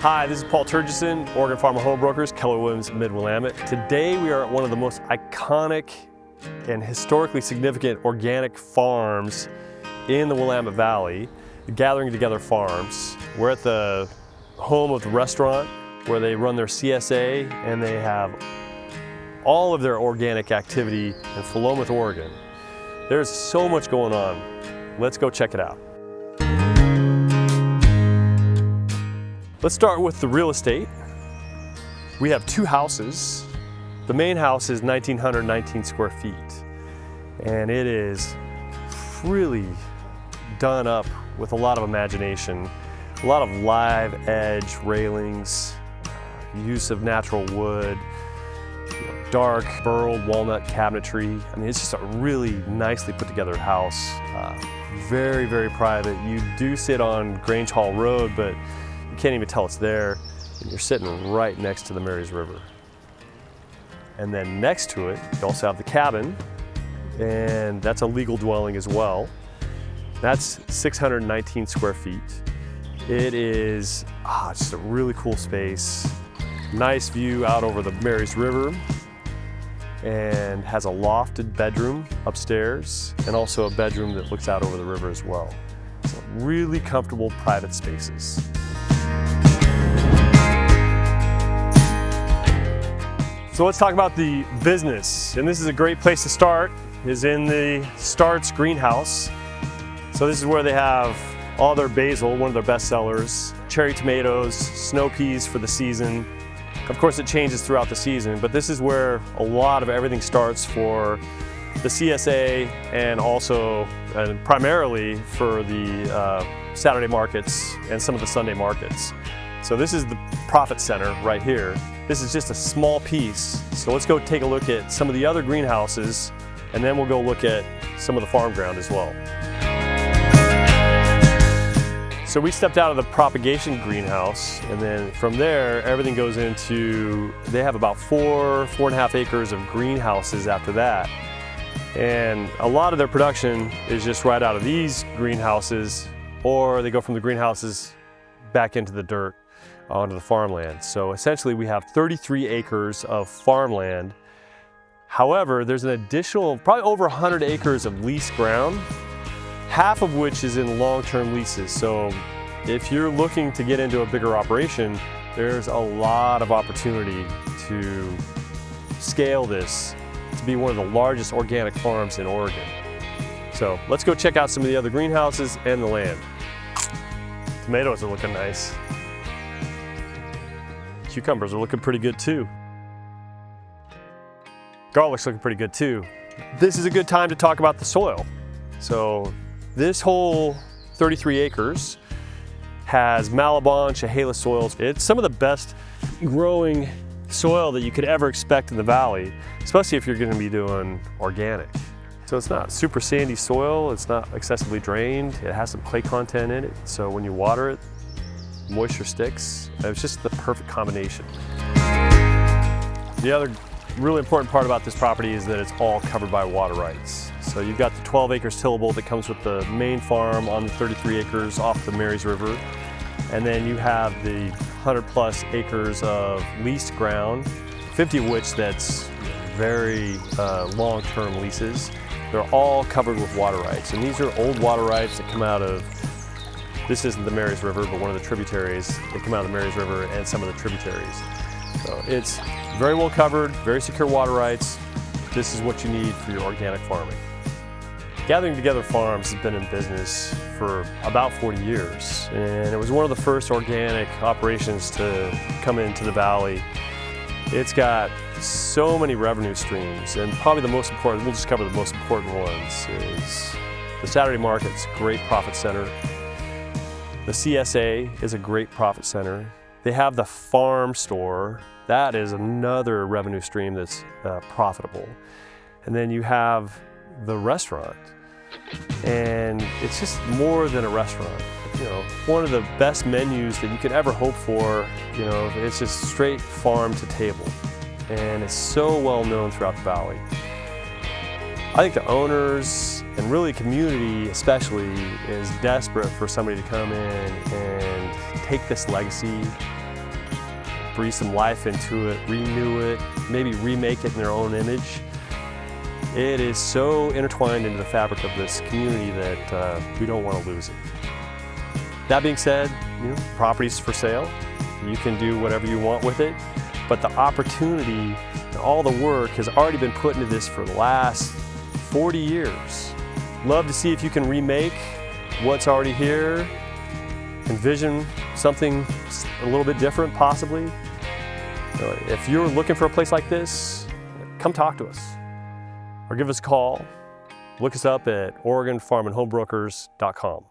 Hi, this is Paul Turgeson, Oregon Farmer Home Brokers, Keller Williams, Mid-Willamette. Today we are at one of the most iconic and historically significant organic farms in the Willamette Valley, Gathering Together Farms. We're at the home of the restaurant where they run their CSA, and they have all of their organic activity in Philomath, Oregon. There's so much going on. Let's go check it out. Let's start with the real estate. We have two houses. The main house is 1,919 square feet, and it is really done up with a lot of imagination, a lot of live edge railings, use of natural wood, dark burled walnut cabinetry. I mean, it's just a really nicely put together house. Very, very private. You do sit on Grange Hall Road, but you can't even tell it's there. And you're sitting right next to the Marys River. And then next to it, you also have the cabin, and that's a legal dwelling as well. That's 619 square feet. It is just a really cool space. Nice view out over the Marys River, and has a lofted bedroom upstairs and also a bedroom that looks out over the river as well. So really comfortable private spaces. So let's talk about the business. And this is a great place to start, is in the Starts greenhouse. So this is where they have all their basil, one of their best sellers, cherry tomatoes, snow peas for the season. Of course, it changes throughout the season, but this is where a lot of everything starts for the CSA, and also primarily for the Saturday markets and some of the Sunday markets. So this is the profit center right here. This is just a small piece. So let's go take a look at some of the other greenhouses, and then we'll go look at some of the farm ground as well. So we stepped out of the propagation greenhouse, and then from there, everything goes into, they have about 4.5 acres of greenhouses after that. And a lot of their production is just right out of these greenhouses, or they go from the greenhouses back into the dirt onto the farmland. So essentially we have 33 acres of farmland. However, there's an additional, probably over 100 acres of leased ground, half of which is in long-term leases. So if you're looking to get into a bigger operation, there's a lot of opportunity to scale this to be one of the largest organic farms in Oregon. So let's go check out some of the other greenhouses and the land. Tomatoes are looking nice. Cucumbers are looking pretty good too. Garlic's looking pretty good too. This is a good time to talk about the soil. So this whole 33 acres has Malabon, Chehalis soils. It's some of the best growing soil that you could ever expect in the valley, especially if you're going to be doing organic. So it's not super sandy soil, it's not excessively drained, it has some clay content in it, so when you water it, moisture sticks. It's just the perfect combination. The other really important part about this property is that it's all covered by water rights. So you've got the 12 acres tillable that comes with the main farm on the 33 acres off the Marys River. And then you have the 100+ acres of leased ground, 50 of which that's very long-term leases. They're all covered with water rights. And these are old water rights that come out of, this isn't the Marys River, but one of the tributaries. They come out of the Marys River and some of the tributaries. So it's very well covered, very secure water rights. This is what you need for your organic farming. Gathering Together Farms has been in business for about 40 years, and it was one of the first organic operations to come into the valley. It's got so many revenue streams, and probably the most important, we'll just cover the most important ones, is the Saturday market's a great profit center. The CSA is a great profit center. They have the farm store. That is another revenue stream that's profitable. And then you have the restaurant. And it's just more than a restaurant. You know, one of the best menus that you could ever hope for. You know, it's just straight farm to table. And it's so well known throughout the valley. I think the owners and really community especially is desperate for somebody to come in and take this legacy breathe some life into it, renew it, maybe remake it in their own image. It is so intertwined into the fabric of this community that we don't want to lose it. That being said, property's for sale. You can do whatever you want with it, but the opportunity and all the work has already been put into this for the last 40 years. Love to see if you can remake what's already here, envision something a little bit different possibly. If you're looking for a place like this, come talk to us or give us a call. Look us up at OregonFarmandHomebrokers.com.